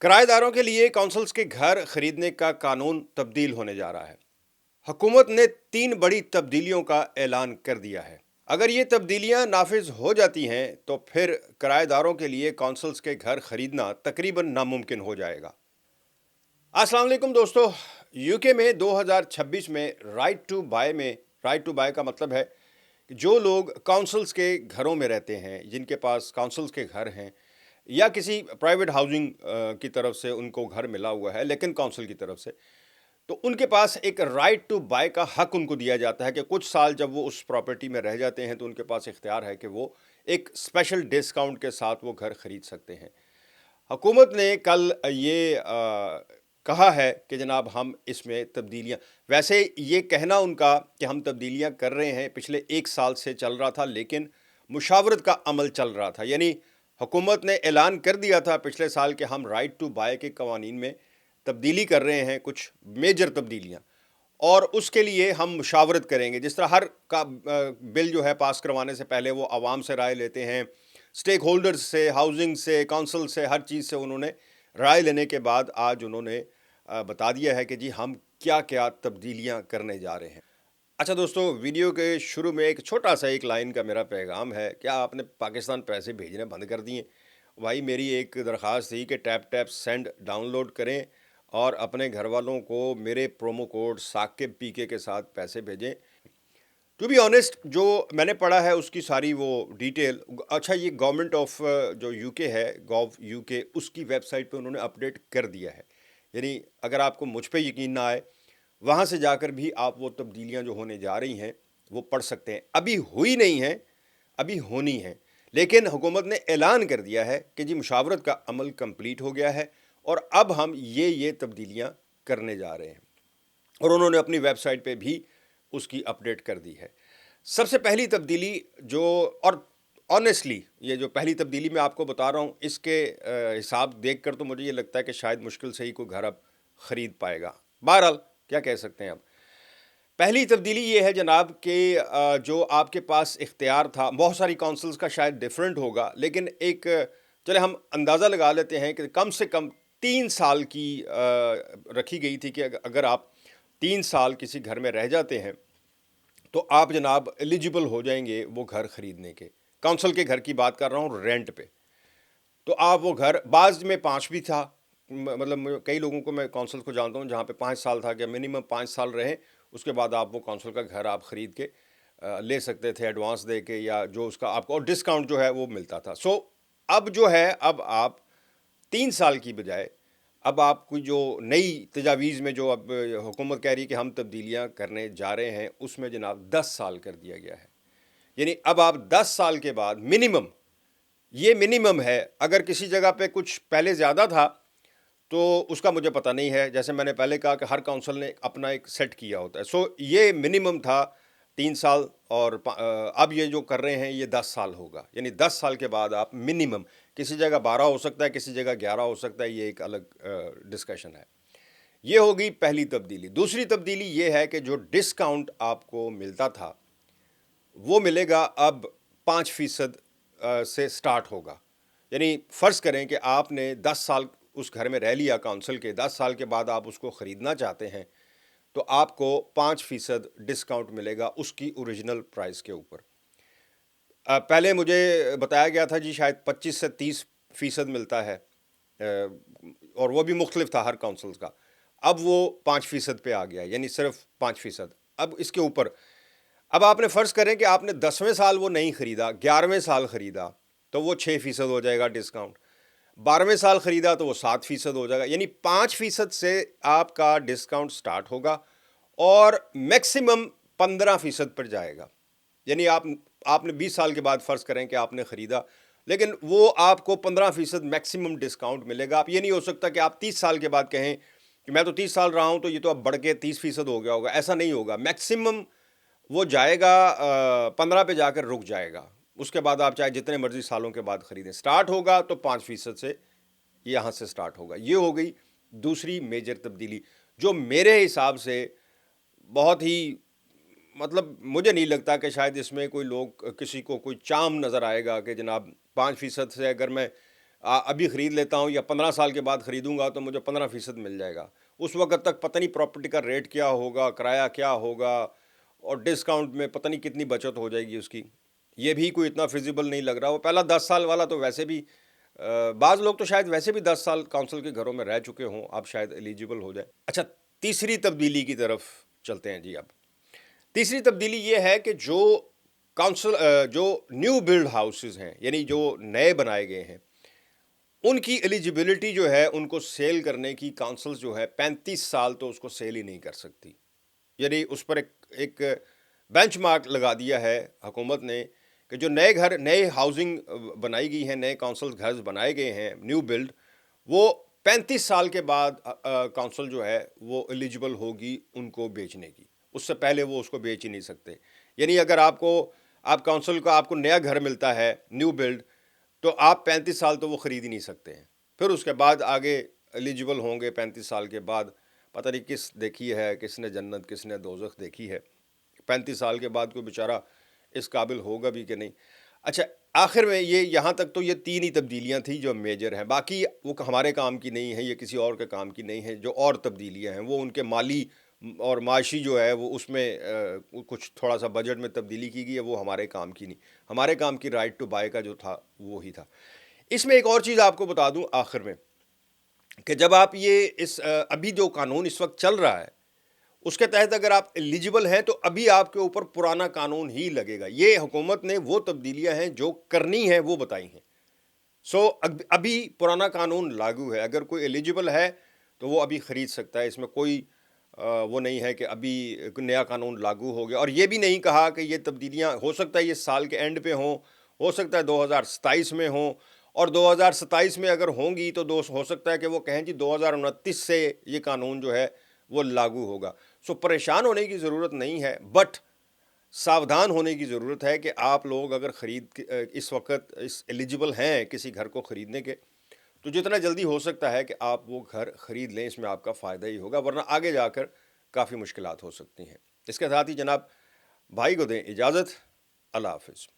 کرایہ داروں کے لیے کونسلز کے گھر خریدنے کا قانون تبدیل ہونے جا رہا ہے۔ حکومت نے 3 بڑی تبدیلیوں کا اعلان کر دیا ہے۔ اگر یہ تبدیلیاں نافذ ہو جاتی ہیں تو پھر کرایہ داروں کے لیے کونسلز کے گھر خریدنا تقریباً ناممکن ہو جائے گا۔ السلام علیکم دوستو، یو کے میں 2026 میں رائٹ ٹو بائی کا مطلب ہے کہ جو لوگ کونسلز کے گھروں میں رہتے ہیں، جن کے پاس کونسلز کے گھر ہیں یا کسی پرائیویٹ ہاؤسنگ کی طرف سے ان کو گھر ملا ہوا ہے لیکن کونسل کی طرف سے، تو ان کے پاس ایک رائٹ ٹو بائی کا حق ان کو دیا جاتا ہے کہ کچھ سال جب وہ اس پراپرٹی میں رہ جاتے ہیں تو ان کے پاس اختیار ہے کہ وہ ایک اسپیشل ڈسکاؤنٹ کے ساتھ وہ گھر خرید سکتے ہیں۔ حکومت نے کل یہ کہا ہے کہ جناب ہم اس میں تبدیلیاں، ویسے یہ کہنا ان کا کہ ہم تبدیلیاں کر رہے ہیں پچھلے 1 سال سے چل رہا تھا، لیکن مشاورت کا عمل چل رہا تھا۔ یعنی حکومت نے اعلان کر دیا تھا پچھلے سال کہ ہم رائٹ ٹو بائی کے قوانین میں تبدیلی کر رہے ہیں، کچھ میجر تبدیلیاں، اور اس کے لیے ہم مشاورت کریں گے۔ جس طرح ہر کا بل جو ہے پاس کروانے سے پہلے وہ عوام سے رائے لیتے ہیں، سٹیک ہولڈرز سے، ہاؤسنگ سے، کونسل سے، ہر چیز سے انہوں نے رائے لینے کے بعد آج انہوں نے بتا دیا ہے کہ جی ہم کیا کیا تبدیلیاں کرنے جا رہے ہیں۔ اچھا دوستو، ویڈیو کے شروع میں ایک چھوٹا سا ایک لائن کا میرا پیغام ہے، کیا آپ نے پاکستان پیسے بھیجنے بند کر دیے؟ بھائی میری ایک درخواست تھی کہ ٹیپ سینڈ ڈاؤن لوڈ کریں اور اپنے گھر والوں کو میرے پرومو کوڈ ثاقب پی کے ساتھ پیسے بھیجیں۔ ٹو بی آنیسٹ، جو میں نے پڑھا ہے اس کی ساری وہ ڈیٹیل، اچھا یہ گورنمنٹ آف جو یو کے ہے، گو یو کے، اس کی ویب سائٹ پہ انہوں نے اپڈیٹ کر دیا ہے۔ یعنی اگر آپ کو مجھ پہ یقین نہ آئے، وہاں سے جا کر بھی آپ وہ تبدیلیاں جو ہونے جا رہی ہیں وہ پڑھ سکتے ہیں۔ ابھی ہوئی نہیں ہیں، ابھی ہونی ہیں، لیکن حکومت نے اعلان کر دیا ہے کہ جی مشاورت کا عمل کمپلیٹ ہو گیا ہے اور اب ہم یہ تبدیلیاں کرنے جا رہے ہیں، اور انہوں نے اپنی ویب سائٹ پہ بھی اس کی اپڈیٹ کر دی ہے۔ سب سے پہلی تبدیلی جو، اور آنیسٹلی یہ جو پہلی تبدیلی میں آپ کو بتا رہا ہوں، اس کے حساب دیکھ کر تو مجھے یہ لگتا ہے کہ شاید مشکل سے ہی کوئی گھر اب خرید پائے گا۔ بہرحال کیا کہہ سکتے ہیں اب۔ پہلی تبدیلی یہ ہے جناب کہ جو آپ کے پاس اختیار تھا، بہت ساری کونسلز کا شاید ڈیفرنٹ ہوگا، لیکن ایک چلے ہم اندازہ لگا لیتے ہیں کہ کم سے کم 3 سال کی رکھی گئی تھی کہ اگر آپ 3 سال کسی گھر میں رہ جاتے ہیں تو آپ جناب ایلیجیبل ہو جائیں گے وہ گھر خریدنے کے۔ کونسل کے گھر کی بات کر رہا ہوں، رینٹ پہ۔ تو آپ وہ گھر، بعض میں 5 بھی تھا، مطلب کئی لوگوں کو میں کونسل کو جانتا ہوں جہاں پہ 5 سال تھا کہ منیمم 5 سال رہیں، اس کے بعد آپ وہ کونسل کا گھر آپ خرید کے لے سکتے تھے ایڈوانس دے کے، یا جو اس کا آپ کو اور ڈسکاؤنٹ جو ہے وہ ملتا تھا۔ سو اب جو ہے، اب آپ 3 سال کی بجائے اب آپ کو جو نئی تجاویز میں جو اب حکومت کہہ رہی ہے کہ ہم تبدیلیاں کرنے جا رہے ہیں، اس میں جناب 10 سال کر دیا گیا ہے۔ یعنی اب آپ 10 سال کے بعد منیمم، یہ منیمم ہے، اگر کسی جگہ پہ کچھ پہلے زیادہ تھا تو اس کا مجھے پتہ نہیں ہے، جیسے میں نے پہلے کہا کہ ہر کونسل نے اپنا ایک سیٹ کیا ہوتا ہے۔ سو یہ منیمم تھا 3 سال، اور اب یہ جو کر رہے ہیں یہ 10 سال ہوگا۔ یعنی 10 سال کے بعد آپ منیمم، کسی جگہ 12 ہو سکتا ہے، کسی جگہ 11 ہو سکتا ہے، یہ ایک الگ ڈسکشن ہے۔ یہ ہوگی پہلی تبدیلی۔ دوسری تبدیلی یہ ہے کہ جو ڈسکاؤنٹ آپ کو ملتا تھا وہ ملے گا اب 5% سے سٹارٹ ہوگا۔ یعنی فرض کریں کہ آپ نے 10 سال اس گھر میں رہ لیا کونسل کے، 10 سال کے بعد آپ اس کو خریدنا چاہتے ہیں تو آپ کو 5% ڈسکاؤنٹ ملے گا اس کی اوریجنل پرائس کے اوپر۔ پہلے مجھے بتایا گیا تھا جی شاید 25 سے 30% ملتا ہے، اور وہ بھی مختلف تھا ہر کونسل کا۔ اب وہ 5% پہ آ گیا، یعنی صرف 5%۔ اب اس کے اوپر اب آپ نے فرض کریں کہ آپ نے 10ویں سال وہ نہیں خریدا، 11ویں سال خریدا تو وہ 6% ہو جائے گا ڈسکاؤنٹ، 12ویں سال خریدا تو وہ 7% ہو جائے گا۔ یعنی 5% سے آپ کا ڈسکاؤنٹ سٹارٹ ہوگا اور میکسیمم 15% پر جائے گا۔ یعنی آپ نے 20 سال کے بعد فرض کریں کہ آپ نے خریدا، لیکن وہ آپ کو 15% میکسیمم ڈسکاؤنٹ ملے گا۔ آپ یہ نہیں ہو سکتا کہ آپ 30 سال کے بعد کہیں کہ میں تو 30 سال رہا ہوں تو یہ تو اب بڑھ کے 30% ہو گیا ہوگا، ایسا نہیں ہوگا۔ میکسیمم وہ جائے گا 15 پہ جا کر رک جائے گا، اس کے بعد آپ چاہے جتنے مرضی سالوں کے بعد خریدیں، سٹارٹ ہوگا تو 5% سے یہاں سے سٹارٹ ہوگا۔ یہ ہو گئی دوسری میجر تبدیلی، جو میرے حساب سے بہت ہی، مطلب مجھے نہیں لگتا کہ شاید اس میں کوئی لوگ، کسی کو کوئی چام نظر آئے گا کہ جناب 5% سے اگر میں ابھی خرید لیتا ہوں یا 15 سال کے بعد خریدوں گا تو مجھے 15% مل جائے گا. اس وقت تک پتہ نہیں پراپرٹی کا ریٹ کیا ہوگا, کرایہ کیا ہوگا, اور ڈسکاؤنٹ میں پتہ نہیں کتنی بچت ہو جائے گی اس کی. یہ بھی کوئی اتنا فیزیبل نہیں لگ رہا. وہ پہلا 10 سال والا تو ویسے بھی بعض لوگ تو شاید ویسے بھی 10 سال کونسل کے گھروں میں رہ چکے ہوں, اب شاید ایلیجیبل ہو جائے. اچھا, تیسری تبدیلی کی طرف چلتے ہیں جی. اب تیسری تبدیلی یہ ہے کہ جو نیو بلڈ ہاؤسز ہیں, یعنی جو نئے بنائے گئے ہیں, ان کی ایلیجیبلٹی جو ہے, ان کو سیل کرنے کی کونسلز جو ہے 35 سال تو اس کو سیل ہی نہیں کر سکتی. یعنی اس پر ایک بینچ مارک لگا دیا ہے حکومت نے کہ جو نئے ہاؤسنگ بنائی گئی ہیں, نئے کونسل گھر بنائے گئے ہیں نیو بلڈ, وہ 35 سال کے بعد کونسل جو ہے وہ ایلیجیبل ہوگی ان کو بیچنے کی. اس سے پہلے وہ اس کو بیچ ہی نہیں سکتے. یعنی اگر آپ کونسل کا آپ کو نیا گھر ملتا ہے نیو بلڈ, تو آپ 35 سال تو وہ خرید ہی نہیں سکتے ہیں. پھر اس کے بعد آگے ایلیجیبل ہوں گے 35 سال کے بعد. پتہ نہیں کس دیکھی ہے, کس نے جنت کس نے دوزخ دیکھی ہے. 35 سال کے بعد کوئی بیچارہ اس قابل ہوگا بھی کہ نہیں. اچھا, آخر میں یہاں تک تو یہ 3 ہی تبدیلیاں تھیں جو میجر ہیں. باقی وہ ہمارے کام کی نہیں ہیں, یہ کسی اور کے کام کی نہیں ہیں. جو اور تبدیلیاں ہیں وہ ان کے مالی اور معاشی جو ہے وہ اس میں کچھ تھوڑا سا بجٹ میں تبدیلی کی گئی ہے, وہ ہمارے کام کی نہیں. ہمارے کام کی رائٹ ٹو بائی کا جو تھا وہی تھا. اس میں ایک اور چیز آپ کو بتا دوں آخر میں, کہ جب آپ ابھی جو قانون اس وقت چل رہا ہے اس کے تحت اگر آپ ایلیجیبل ہیں تو ابھی آپ کے اوپر پرانا قانون ہی لگے گا. یہ حکومت نے وہ تبدیلیاں ہیں جو کرنی ہیں وہ بتائی ہیں. ابھی پرانا قانون لاگو ہے. اگر کوئی ایلیجیبل ہے تو وہ ابھی خرید سکتا ہے. اس میں کوئی وہ نہیں ہے کہ ابھی نیا قانون لاگو ہو گیا. اور یہ بھی نہیں کہا کہ یہ تبدیلیاں ہو سکتا ہے یہ سال کے اینڈ پہ ہو سکتا ہے 2027 میں ہوں, اور 2027 میں اگر ہوں گی تو ہو سکتا ہے کہ وہ کہیں جی 2029 سے یہ قانون جو ہے وہ لاگو ہوگا. پریشان ہونے کی ضرورت نہیں ہے, بٹ ساودھان ہونے کی ضرورت ہے کہ آپ لوگ اگر اس وقت ایلیجیبل ہیں کسی گھر کو خریدنے کے, تو جتنا جلدی ہو سکتا ہے کہ آپ وہ گھر خرید لیں. اس میں آپ کا فائدہ ہی ہوگا, ورنہ آگے جا کر کافی مشکلات ہو سکتی ہیں. اس کے ساتھ ہی جناب بھائی کو دیں اجازت. اللہ حافظ.